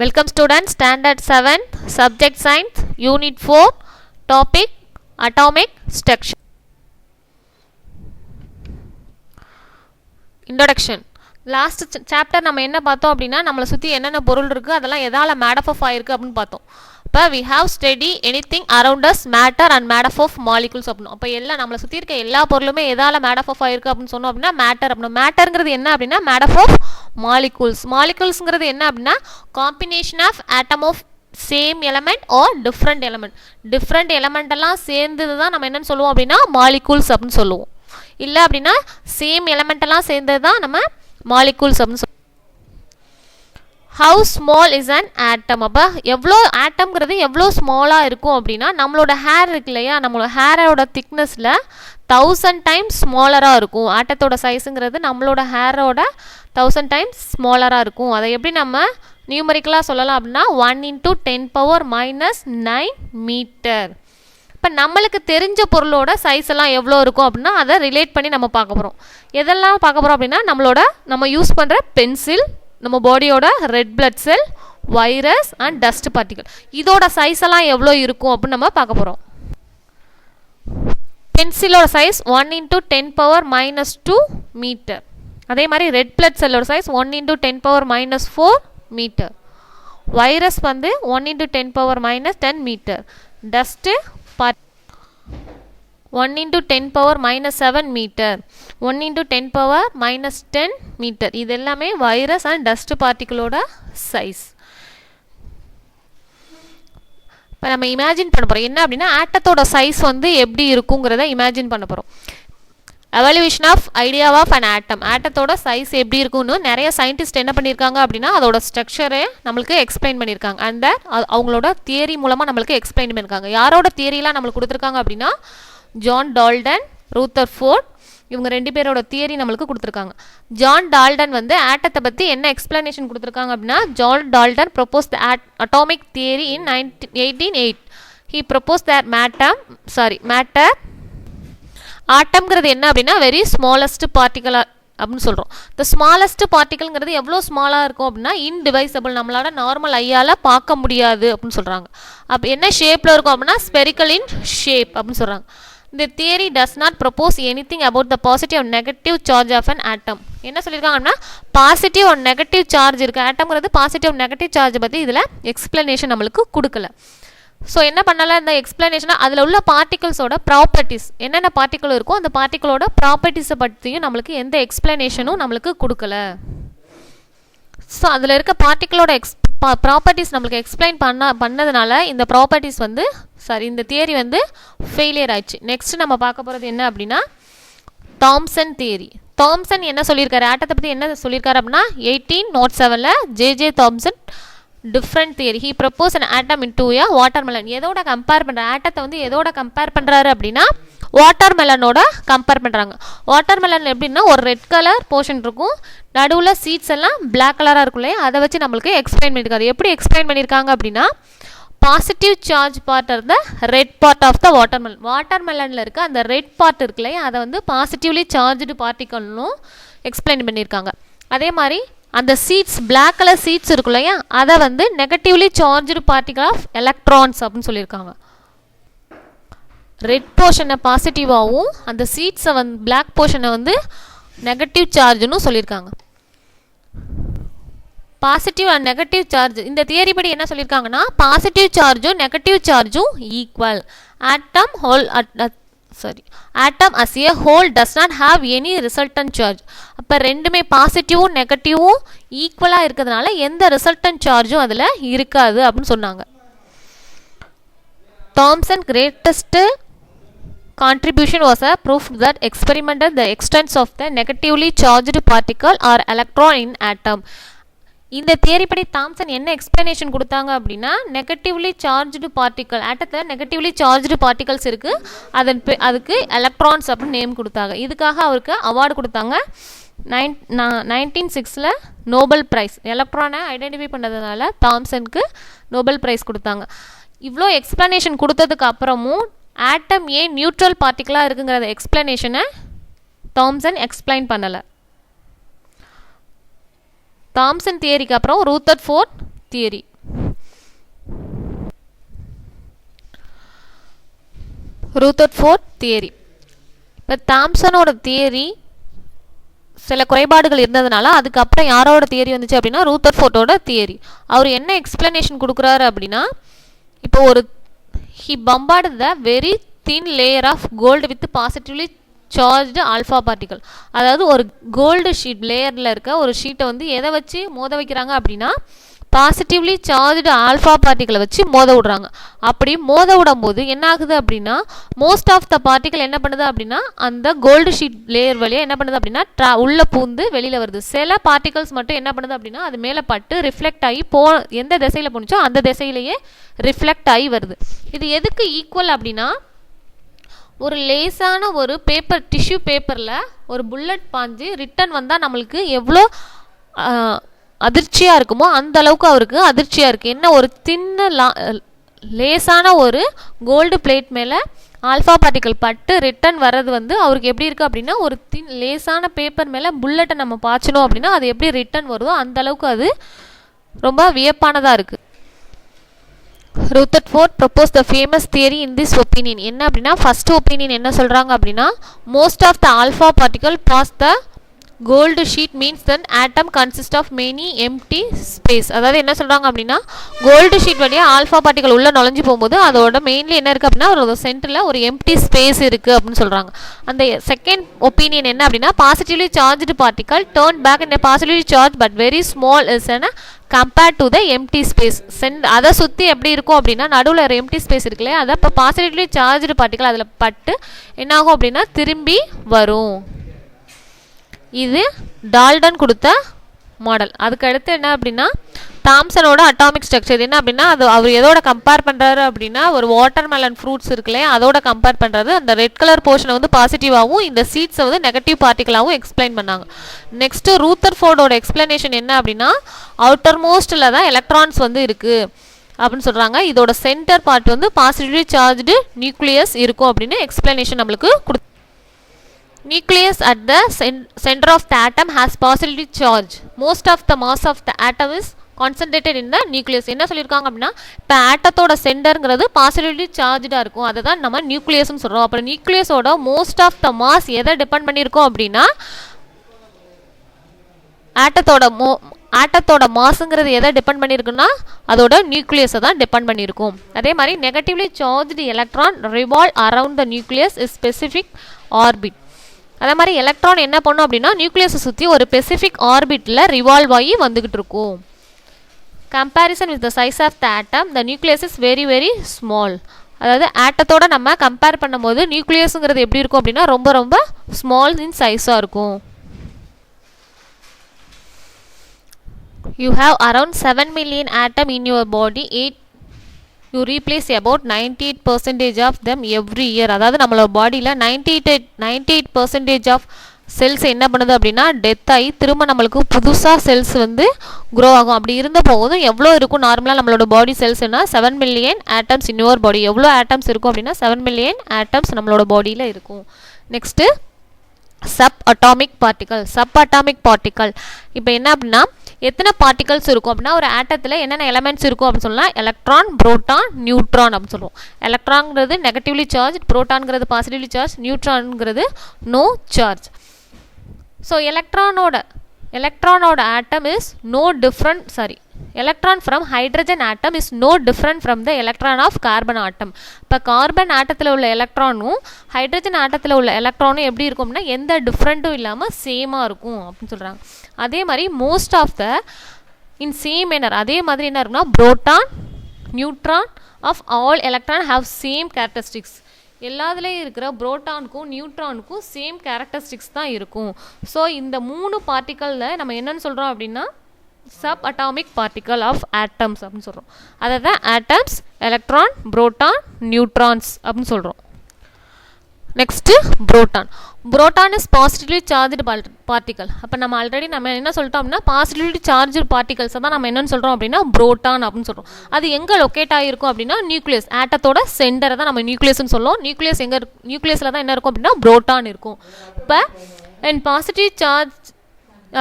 Welcome students, Standard 7, Subject Science, Unit 4, Topic Atomic Structure. Introduction. Last chapter நம்ம என்ன பார்த்தோம் அப்படின்னா நம்மளை சுற்றி என்னென்ன பொருள் இருக்குது அதெல்லாம் எதால் made up of ஆயிருக்கு அப்படின்னு பார்த்தோம். இப்போ we have study anything around us matter and made up of molecules அப்படின்னு. அப்போ எல்லாம் நம்மளை சுற்றி இருக்க எல்லா பொருளுமே எதால் made up of ஆயிருக்கு அப்படின்னு சொன்னோம் அப்படின்னா மேட்டர் அப்படின்னு. மேட்டருங்கிறது என்ன அப்படின்னா made up of molecules. மாலிகுல்ஸ்ங்கிறது என்ன அப்படின்னா combination of atom of same element or different element. different element எல்லாம் சேர்ந்தது தான் நம்ம என்னன்னு சொல்லுவோம் அப்படின்னா molecules அப்படின்னு சொல்லுவோம். இல்லை அப்படின்னா சேம் எலமெண்ட் எல்லாம் சேர்ந்தது தான் நம்ம molecules அப்படின்னு சொல்லுவோம். How small is an atom? அப்போ எவ்வளோ ஆட்டம்ங்கிறது எவ்வளோ ஸ்மாலாக இருக்கும் அப்படின்னா நம்மளோட ஹேர் இருக்கு இல்லையா, நம்மளோட ஹேரோட திக்னஸில் 1000 டைம்ஸ் ஸ்மாலராக இருக்கும். ஆட்டத்தோட சைஸுங்கிறது நம்மளோட ஹேரோட 1000 டைம்ஸ் ஸ்மாலராக இருக்கும். அதை எப்படி நம்ம நியூமரிக்கலாக சொல்லலாம் அப்படின்னா 1 × 10⁻⁹ மீட்டர். இப்போ நம்மளுக்கு தெரிஞ்ச பொருளோட சைஸ் எல்லாம் எவ்வளோ இருக்கும் அப்படின்னா அதை ரிலேட் பண்ணி நம்ம பார்க்க போகிறோம். எதெல்லாம் பார்க்க போகிறோம் அப்படின்னா நம்ம யூஸ் பண்ணுற பென்சில், நம்ம பாடியோட red blood cell, virus and dust particle, இதோட சைஸ் எல்லாம் எவ்வளோ இருக்கும் அப்படின்னு நம்ம பார்க்க போகிறோம். பென்சிலோட சைஸ் 1 × 10⁻⁻2 மீட்டர். அதே மாதிரி ரெட் பிளட் செல்லோட சைஸ் 1 × 10⁻⁻4 மீட்டர். வைரஸ் வந்து 1 × 10⁻⁻10 மீட்டர். Dust 1 × 10⁻⁻7 metre. 1 × 10⁻⁻10 மீட்டர். இது எல்லாமே வைரஸ் அண்ட் டஸ்ட் பார்ட்டிகளோட சைஸ். இப்போ நம்ம இமேஜின் பண்ண போகிறோம் என்ன அப்படின்னா ஆட்டத்தோட சைஸ் வந்து எப்படி இருக்குங்கிறத இமேஜின் பண்ண போகிறோம். Evolution of idea of an atom. ஆட்டத்தோட சைஸ் எப்படி இருக்குன்னு நிறைய சயின்டிஸ்ட் என்ன பண்ணியிருக்காங்க அப்படின்னா அதோட ஸ்ட்ரக்சரே நம்மளுக்கு எக்ஸ்பிளைன் பண்ணியிருக்காங்க. அந்த அவங்களோட தியரி மூலமாக நம்மளுக்கு எக்ஸ்பிளைன் பண்ணியிருக்காங்க. யாரோட தியரிலாம் நம்மளுக்கு கொடுத்துருக்காங்க அப்படின்னா ஜான் டால்டன், ரூதர்ஃபோர்ட், இவங்க 2 பேரோட தியரி நம்மளுக்கு கொடுத்துருக்காங்க. ஜான் டால்டன் வந்து ஆட்டத்தை பற்றி என்ன எக்ஸ்பிளனேஷன் கொடுத்துருக்காங்க அப்படின்னா John Dalton propose the atomic theory in 1808. He propose that matter ஆட்டம்ங்கிறது என்ன அப்படின்னா வெரி ஸ்மாலஸ்ட் பார்ட்டிகல் அப்படின்னு சொல்கிறோம். இந்த ஸ்மாலஸ்ட் பார்ட்டிகல்ங்கிறது எவ்வளோ ஸ்மாலாக இருக்கும் அப்படின்னா இன்டிவைசபிள், நம்மளால நார்மல் ஐயால் பார்க்க முடியாது அப்படின்னு சொல்கிறாங்க. அப்போ என்ன ஷேப்பில் இருக்கும் அப்படின்னா ஸ்பெரிக்கல் இன் ஷேப் அப்படின்னு சொல்கிறாங்க. இந்த theory does not propose anything about the positive and negative charge of an atom. என்ன சொல்லியிருக்காங்க அப்படின்னா பாசிட்டிவ் அண்ட் நெகட்டிவ் சார்ஜ் இருக்குது. ஆட்டம்ங்கிறது பாசிட்டிவ் நெகட்டிவ் சார்ஜ் பற்றி இதில் எக்ஸ்பிளனேஷன் நம்மளுக்கு கொடுக்கல. ஸோ என்ன பண்ணலாம் இந்த எக்ஸ்பிளனேஷனாக அதில் உள்ள பார்ட்டிகல்ஸோட ப்ராப்பர்ட்டிஸ், என்னென்ன பார்ட்டிக்கல் இருக்கோ அந்த பார்ட்டிகளோட ப்ராப்பர்ட்டிஸை பற்றியும் நம்மளுக்கு எந்த எக்ஸ்பிளனேஷனும் நம்மளுக்கு கொடுக்கல. ஸோ அதில் இருக்க பார்ட்டிகளோட ப்ராப்பர்ட்டிஸ் நம்மளுக்கு எக்ஸ்பிளைன் பண்ணதுனால இந்த ப்ராப்பர்ட்டிஸ் வந்து இந்த தியரி வந்து ஃபெயிலியர் ஆயிடுச்சு. நெக்ஸ்ட் நம்ம பார்க்க போகிறது என்ன அப்படின்னா தாம்சன் தியரி. தாம்சன் என்ன சொல்லியிருக்காரு ஆட்டத்தை பற்றி என்ன சொல்லியிருக்காரு அப்படின்னா 1807 J Thomson different theory. He propose an atom into a watermelon. எதோட கம்பேர் பண்ணுற ஆட்டத்தை வந்து எதோட கம்பேர் பண்ணுறாரு அப்படின்னா வாட்டர்மெலனோட கம்பேர் பண்ணுறாங்க. வாட்டர்மெலன் எப்படின்னா ஒரு ரெட் கலர் போர்ஷன் இருக்கும், நடுவில் சீட்ஸ் எல்லாம் பிளாக் கலராக இருக்கும் இல்லையா, அதை வச்சு நம்மளுக்கு எக்ஸ்பிளைன் பண்ணியிருக்காரு. எப்படி எக்ஸ்பிளைன் பண்ணியிருக்காங்க அப்படின்னா positive charge part of the red part of the watermelon. வாட்டர்மெலனில் இருக்க அந்த ரெட் பார்ட் இருக்கு இல்லையா அதை வந்து பாசிட்டிவ்லி சார்ஜ்டு பார்ட்டிகல்னும் எக்ஸ்பிளைன் பண்ணியிருக்காங்க. அதே மாதிரி அந்த சீட்ஸ் பிளாக் கலர் சீட்ஸ் இருக்கும் இல்லையா அதை வந்து negatively charged particle of electrons அப்படின்னு சொல்லியிருக்காங்க. ரெட் போர்ஷனை பாசிட்டிவாகவும் அந்த சீட்ஸை வந்து பிளாக் போர்ஷனை வந்து நெகட்டிவ் சார்ஜ்னு சொல்லியிருக்காங்க. பாசிட்டிவ் அண்ட் நெகட்டிவ் சார்ஜ் இந்த தியரி படி என்ன சொல்லியிருக்காங்கன்னா பாசிட்டிவ் சார்ஜும் நெகட்டிவ் சார்ஜும் equal. Atom as a whole does not have any resultant charge. அப்போ ரெண்டுமே பாசிட்டிவும் நெகட்டிவும் ஈக்குவலாக இருக்கிறதுனால எந்த ரிசல்டன்ட் சார்ஜும் அதில் இருக்காது அப்படின்னு சொன்னாங்க. Thomson greatest contribution was a proof that experimented the extent of the negatively charged particle or electron in atom. இந்த தியரி படி தாம்சன் என்ன எக்ஸ்பிளனேஷன் கொடுத்தாங்க அப்படின்னா நெகட்டிவ்லி சார்ஜ்டு பார்ட்டிக்கல், ஆட்டத்தில் நெகட்டிவ்லி சார்ஜ்டு பார்ட்டிகல்ஸ் இருக்குது, அதுக்கு எலக்ட்ரான்ஸ் அப்படின்னு நேம் கொடுத்தாங்க. இதுக்காக அவருக்கு அவார்டு கொடுத்தாங்க. 1906 நோபல் ப்ரைஸ். எலக்ட்ரானை ஐடென்டிஃபை பண்ணதுனால தாம்சனுக்கு நோபல் ப்ரைஸ் கொடுத்தாங்க. இவ்வளோ எக்ஸ்பிளனேஷன் கொடுத்ததுக்கு அப்புறமும் ஆட்டம் ஏன் நியூட்ரல் பார்ட்டிக்கலாக இருக்குங்கிறத எக்ஸ்பிளனேஷனை தாம்சன் எக்ஸ்பிளைன் பண்ணலை. தாம்சன் தியரிக்கு அப்புறம் ரூதர்ஃபோர்ட் தியரி. Rutherford theory. இப்போ தாம்சனோட தியரி சில குறைபாடுகள் இருந்ததுனால அதுக்கப்புறம் யாரோட தியரி வந்துச்சு அப்படின்னா ரூதர்ஃபோர்ட்டோட தியரி. அவர் என்ன எக்ஸ்பிளனேஷன் கொடுக்குறாரு அப்படின்னா, இப்போ ஒரு he bombarded the very thin layer of gold with positively charged alpha particle. அதாவது ஒரு கோல்டு ஷீட் லேயரில் இருக்க ஒரு ஷீட்டை வந்து எதை வச்சு மோத வைக்கிறாங்க அப்படின்னா பாசிட்டிவ்லி சார்ஜ்டு ஆல்ஃபா பார்ட்டிகளை வச்சு மோத விடுறாங்க. அப்படி மோத விடும் போது என்ன ஆகுது அப்படின்னா மோஸ்ட் ஆஃப் த பார்ட்டிகல் என்ன பண்ணுது அப்படின்னா அந்த கோல்டு ஷீட் லேயர் வழியாக என்ன பண்ணுது அப்படின்னா உள்ளே பூந்து வெளியில் வருது. சில பார்ட்டிகல்ஸ் மட்டும் என்ன பண்ணுது அப்படின்னா அது மேலே பட்டு ரிஃப்ளெக்ட் ஆகி எந்த திசையில் போணுச்சோ அந்த திசையிலேயே ரிஃப்ளெக்ட் ஆகி வருது. இது எதுக்கு ஈக்குவல் அப்படின்னா, ஒரு லேசான ஒரு பேப்பர் டிஷ்யூ பேப்பரில் ஒரு புல்லட் பாஞ்சு ரிட்டன் வந்தால் நம்மளுக்கு எவ்வளோ அதிர்ச்சியாக இருக்குமோ அந்த அளவுக்கு அவருக்கு அதிர்ச்சியாக இருக்குது. என்ன, ஒரு சின்ன லேசான ஒரு கோல்டு பிளேட் மேலே ஆல்ஃபா பார்ட்டிக்கல் பட்டு ரிட்டன் வர்றது வந்து அவருக்கு எப்படி இருக்குது அப்படின்னா, ஒரு லேசான பேப்பர் மேலே புல்லட்டை நம்ம பாய்ச்சணும் அப்படின்னா அது எப்படி ரிட்டன் வருதோ அந்த அளவுக்கு அது ரொம்ப வியப்பானதாக இருக்குது. Rutherford proposed the famous theory in this opinion. என்ன அப்படின்னா ஃபர்ஸ்ட் ஒப்பீனியன் என்ன சொல்கிறாங்க அப்படின்னா, most of the alpha particle pass the gold sheet means that atom consists of many empty space. அதாவது என்ன சொல்கிறாங்க அப்படின்னா, கோல்டு ஷீட் வழியாக ஆல்ஃபா பார்ட்டிகல் உள்ளே நுழைஞ்சு போகும்போது அதோட மெயின்லி என்ன இருக்குது அப்படின்னா ஒரு சென்டரில் ஒரு எம்டி ஸ்பேஸ் இருக்குது அப்படின்னு சொல்கிறாங்க. அந்த செகண்ட் ஒப்பீனியன் என்ன அப்படின்னா, positively charged particle turn back in positively charge but very small is என compared to the empty space. அதை சுற்றி எப்படி இருக்கும் அப்படின்னா நடுவில் ஒரு எம்டி ஸ்பேஸ் இருக்குல்லையா, அதை இப்போ பாசிட்டிவ்லி சார்ஜ்டு பார்ட்டிகல் அதில் பட்டு என்னாகும் அப்படின்னா திரும்பி வரும். இது டால்டன் கொடுத்த மாடல். அதுக்கு அடுத்து என்ன அப்படின்னா தாம்சனோட அட்டாமிக் ஸ்ட்ரக்சர் என்ன அப்படின்னா, அது அவர் எதோட கம்பேர் பண்ணுறாரு அப்படின்னா ஒரு வாட்டர் மெலன் ஃப்ரூட்ஸ் இருக்குல்லையா அதோட கம்பேர் பண்ணுறது. அந்த ரெட் கலர் போர்ஷனை வந்து பாசிட்டிவாகவும் இந்த சீட்ஸை வந்து நெகட்டிவ் பார்ட்டிகலாகவும் எக்ஸ்பிளைன் பண்ணாங்க. நெக்ஸ்ட்டு ரூதர்ஃபோர்டோட எக்ஸ்பிளனேஷன் என்ன அப்படின்னா, அவுட்டர் மோஸ்ட்டில் தான் எலக்ட்ரான்ஸ் வந்து இருக்குது அப்படின்னு சொல்கிறாங்க. இதோட சென்டர் பார்ட் வந்து பாசிட்டிவ்லி சார்ஜ்டு நியூக்ளியஸ் இருக்கும் அப்படின்னு எக்ஸ்பிளனேஷன் நம்மளுக்கு Nucleus at the center of the atom has positively charge. Most of the mass of the atom is concentrated in the nucleus. என்ன சொல்லியிருக்காங்க அப்படின்னா, இப்போ ஆட்டத்தோட சென்டருங்கிறது பாசிட்டிவ்லி சார்ஜாக இருக்கும், அதை தான் நம்ம நியூக்ளியஸ்ன்னு சொல்கிறோம். அப்புறம் நியூக்ளியஸோட மோஸ்ட் ஆஃப் த மாஸ் எதை டிபெண்ட் பண்ணியிருக்கோம் அப்படின்னா ஆட்டத்தோட மாஸுங்கிறது எதை டிபெண்ட் பண்ணியிருக்குன்னா அதோட நியூக்ளியஸை தான் டிபெண்ட் பண்ணியிருக்கும். அதே மாதிரி negatively charged electron revolve around the nucleus is specific orbit. அதே மாதிரி எலக்ட்ரான் என்ன பண்ணும் அப்படின்னா நியூக்ளியஸை சுற்றி ஒரு ஸ்பெசிஃபிக் ஆர்பிட்டில் ரிவால்வ் ஆகி வந்துக்கிட்டு இருக்கும். Comparison with the size of the atom the nucleus is very very small. அதாவது ஆட்டத்தோட நம்ம கம்பேர் பண்ணும்போது நியூக்ளியஸுங்கிறது எப்படி இருக்கும் அப்படின்னா ரொம்ப ரொம்ப ஸ்மால் இன் சைஸாக இருக்கும். You have around 7 million atom in your body. You replace about 98% of them every year. அதாவது நம்மளோட பாடியில் 98% ஆஃப் செல்ஸ் என்ன பண்ணுது அப்படின்னா டெத் ஆகி திரும்ப நம்மளுக்கு புதுசாக செல்ஸ் வந்து க்ரோ ஆகும். அப்படி இருந்த போதும் எவ்வளோ இருக்கும் நார்மலாக நம்மளோட பாடி செல்ஸ்னா 7 million atoms in your body. எவ்வளோ ஆட்டம்ஸ் இருக்கும் அப்படின்னா 7 million ஆட்டம்ஸ் நம்மளோட பாடியில் இருக்கும். Next sub atomic particle. இப்போ என்ன அப்படின்னா எத்தனை பார்ட்டிகல்ஸ் இருக்கும் அப்படின்னா ஒரு ஆட்டத்தில் என்னென்ன எலமெண்ட்ஸ் இருக்கும் அப்படின்னு சொல்லலாம். எலக்ட்ரான், புரோட்டான், நியூட்ரான் அப்படின்னு சொல்லுவோம். எலக்ட்ரான்ங்கிறது நெகட்டிவ்லி சார்ஜ், புரோட்டான்ங்கிறது பாசிட்டிவ்லி சார்ஜ், நியூட்ரான்ங்கிறது நோ சார்ஜ். ஸோ எலக்ட்ரானோட atom is no different electron from hydrogen atom is no different from the electron of carbon atom. இப்போ கார்பன் ஆட்டத்தில் உள்ள எலக்ட்ரானும் ஹைட்ரஜன் ஆட்டத்தில் உள்ள எலக்ட்ரானும் எப்படி இருக்கும்னா எந்த டிஃப்ரெண்ட்டும் இல்லாமல் சேமாக இருக்கும் அப்படின்னு சொல்கிறாங்க. அதே மாதிரி most of the in same manner அதே மாதிரி என்ன இருக்குன்னா proton, neutron of all electron have same characteristics. எல்லாத்துலேயும் இருக்கிற புரோட்டானுக்கும் நியூட்ரானுக்கும் சேம் கேரக்டரிஸ்டிக்ஸ் தான் இருக்கும். ஸோ இந்த மூணு பார்ட்டிக்கலில் நம்ம என்னென்னு சொல்கிறோம் அப்படின்னா sub atomic particle of atoms அப்படின்னு சொல்கிறோம். அதை தான் ஆட்டம்ஸ், எலக்ட்ரான், புரோட்டான், நியூட்ரான்ஸ் அப்படின்னு சொல்கிறோம். Next proton is positively charged particle. அப்போ நம்ம ஆல்ரெடி நம்ம என்ன சொல்லிட்டோம் அப்படின்னா பாசிட்டிவ்லி சார்ஜ்டு பார்ட்டிகல்ஸை தான் நம்ம என்னென்னு சொல்கிறோம் அப்படின்னா புரோட்டான் அப்படின்னு சொல்கிறோம். அது எங்கே லொக்கேட் ஆகிருக்கும் அப்படின்னா நியூக்ளியஸ், ஆட்டத்தோட சென்டரை தான் நம்ம நியூக்ளியஸ்ன்னு சொல்லுவோம். நியூக்ளியஸில் தான் என்ன இருக்கும் அப்படின்னா புரோட்டான் இருக்கும். இப்போ and positive charge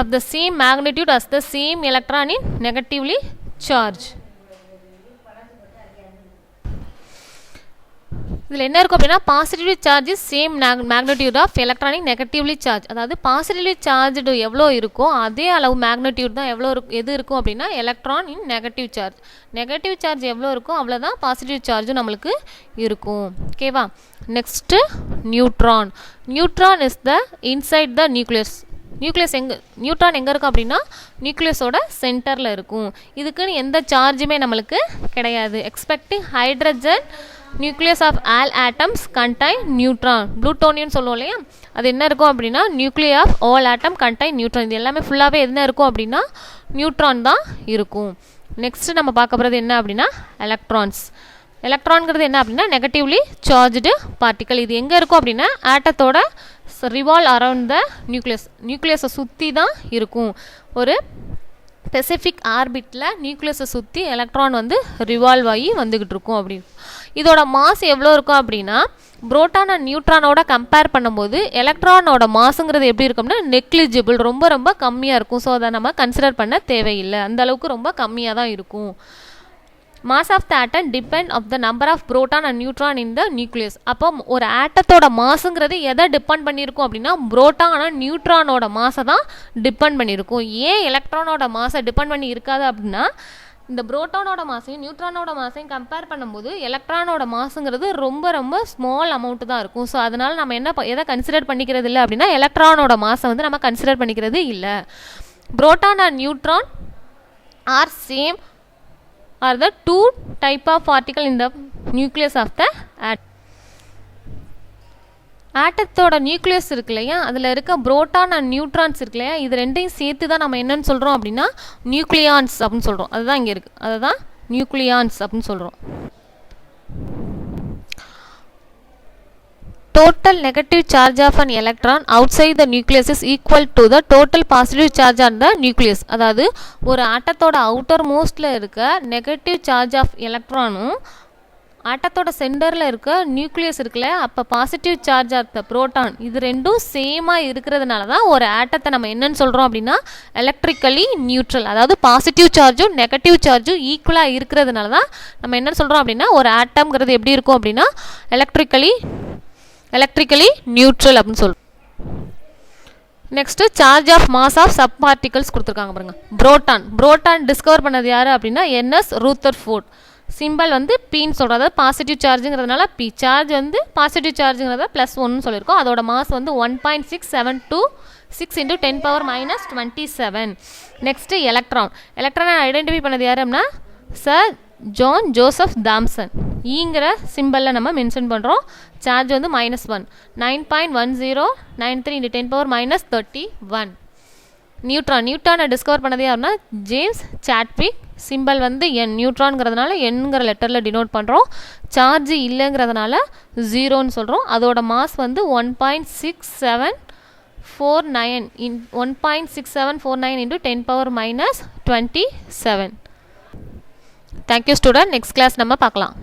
of the same magnitude as the same electron in negatively charge. இதில் என்ன இருக்கும் அப்படின்னா positively charge is same magnitude of electronic negatively charge. அதாவது பாசிட்டிவ்லி சார்ஜ்டு எவ்வளோ இருக்கோ அதே அளவு மேக்னிடியூட் தான் எது இருக்கும் அப்படின்னா electron in negative charge. Negative charge எவ்வளோ இருக்கோ அவ்வளோதான் பாசிட்டிவ் சார்ஜும் நம்மளுக்கு இருக்கும். ஓகேவா? Next neutron. Neutron is the inside the nucleus. Neutron எங்கே இருக்கும் அப்படின்னா நியூக்ளியஸோட சென்டரில் இருக்கும். இதுக்குன்னு எந்த சார்ஜுமே நம்மளுக்கு கிடையாது. Expecting hydrogen nucleus of all atoms contain neutron. ப்ளூட்டோனியன் சொல்லுவோம் இல்லையா, அது என்ன இருக்கும் அப்படின்னா nucleus of all atom contain neutron. இது எல்லாமே ஃபுல்லாகவே என்ன இருக்கும் அப்படின்னா நியூட்ரான் தான் இருக்கும். நெக்ஸ்ட்டு நம்ம பார்க்க போகிறது என்ன அப்படின்னா எலக்ட்ரான்ஸ். எலக்ட்ரான்ங்கிறது என்ன அப்படின்னா நெகட்டிவ்லி சார்ஜ்டு பார்ட்டிக்கல். இது எங்கே இருக்கும் அப்படின்னா ஆட்டத்தோட ரிவால்வ் அரவுண்ட் த நியூக்ளியஸை சுற்றி தான் இருக்கும். ஒரு ஸ்பெசிஃபிக் ஆர்பிட்டில் நியூக்ளியஸை சுற்றி எலக்ட்ரான் வந்து ரிவால்வ் ஆகி வந்துக்கிட்டு இருக்கும். அப்படி இதோட மாஸ் எவ்வளோ இருக்கும் அப்படின்னா புரோட்டான் அண்ட் நியூட்ரானோட கம்பேர் பண்ணும்போது எலக்ட்ரானோட மாஸுங்கிறது எப்படி இருக்கும்னா நெக்லிஜிபிள், ரொம்ப ரொம்ப கம்மியாக இருக்கும். ஸோ அதை நம்ம கன்சிடர் பண்ண தேவையில்லை, அந்த அளவுக்கு ரொம்ப கம்மியாக தான் இருக்கும். Mass of the atom depend of the number of proton and neutron in the nucleus. அப்போ ஒரு ஆட்டத்தோட மாஸுங்கிறது எதை டிபெண்ட் பண்ணியிருக்கும் அப்படின்னா புரோட்டான் அண்ட் நியூட்ரானோட மாஸை தான் டிபெண்ட் பண்ணியிருக்கும். ஏன் எலக்ட்ரானோட மாஸை டிபெண்ட் பண்ணி இருக்காது அப்படின்னா இந்த புரோட்டானோட மாஸையும் நியூட்ரானோட மாஸையும் கம்பேர் பண்ணும்போது எலக்ட்ரானோட மாஸுங்கிறது ரொம்ப ரொம்ப ஸ்மால் அமௌண்ட் தான் இருக்கும். ஸோ அதனால் நம்ம எதை கன்சிடர் பண்ணிக்கிறது இல்லை அப்படின்னா எலக்ட்ரானோட மாஸை வந்து நம்ம கன்சிடர் பண்ணிக்கிறது இல்லை. Proton and neutron R same are the two type of particle in the nucleus of the atom. ஆட்டத்தோட நியூக்ளியஸ் இருக்கு இல்லையா, அதில் இருக்க புரோட்டான் அண்ட் நியூட்ரான்ஸ் இருக்கு இல்லையா, இது ரெண்டையும் சேர்த்து தான் நம்ம என்னன்னு சொல்கிறோம் அப்படின்னா நியூக்ளியான்ஸ் அப்படின்னு சொல்கிறோம். அதுதான் இங்கே இருக்குது, அதுதான் நியூக்ளியான்ஸ் அப்படின்னு சொல்கிறோம். Total negative charge of an electron outside the nucleus is equal to the total positive charge on the nucleus. அதாவது ஒரு ஆட்டத்தோட அவுட்டர் மோஸ்ட்ல இருக்க நெகட்டிவ் சார்ஜ் ஆஃப் எலக்ட்ரானும் ஆட்டத்தோட சென்டரில் இருக்க நியூக்ளியஸ் இருக்குல்ல அப்போ positive charge of the proton, இது ரெண்டும் சேமாக இருக்கிறதுனால தான் ஒரு ஆட்டத்தை நம்ம என்னன்னு சொல்கிறோம் அப்படின்னா எலக்ட்ரிக்கலி நியூட்ரல். அதாவது பாசிட்டிவ் சார்ஜும் நெகட்டிவ் சார்ஜும் ஈக்குவலாக இருக்கிறதுனால தான் நம்ம என்னன்னு சொல்கிறோம் அப்படின்னா ஒரு ஆட்டம்ங்கிறது எப்படி இருக்கும் அப்படின்னா எலக்ட்ரிக்கலி நியூட்ரல் அப்படின்னு சொல்லுவோம். Next charge of mass of sub particles கொடுத்துருக்காங்க பாருங்க. புரோட்டான் டிஸ்கவர் பண்ணது யார் அப்படின்னா என்எஸ் ரூதர்ஃபோர்ட். சிம்பிள் வந்து பின்னு சொல்கிறோம், அதாவது பாசிட்டிவ் சார்ஜுங்கிறதுனால பி. சார்ஜ் வந்து பாசிட்டிவ் சார்ஜுங்கிறத +1 சொல்லியிருக்கோம். அதோட மாஸ் வந்து 1.6726 × 10⁻⁻27. நெக்ஸ்ட்டு எலக்ட்ரானை ஐடென்டிஃபை பண்ணது யார் அப்படின்னா சர் ஜான் ஜோசப் தாம்சன். ஈங்கிற சிம்பிளில் நம்ம மென்ஷன் பண்ணுறோம். சார்ஜ் வந்து -1 9.1093 × 10⁻31. நியூட்ரானை டிஸ்கவர் பண்ணதே யாருன்னா ஜேம்ஸ் சாட்விக். சிம்பிள் வந்து என். நியூட்ரான்ங்கிறதுனால என்கிற லெட்டரில் டினோட் பண்ணுறோம். சார்ஜ் இல்லைங்கிறதுனால 0ன்னு சொல்கிறோம். அதோட மாஸ் வந்து 1.6749 × 10⁻27. Thank you student. நெக்ஸ்ட் கிளாஸ் நம்ம பார்க்கலாம்.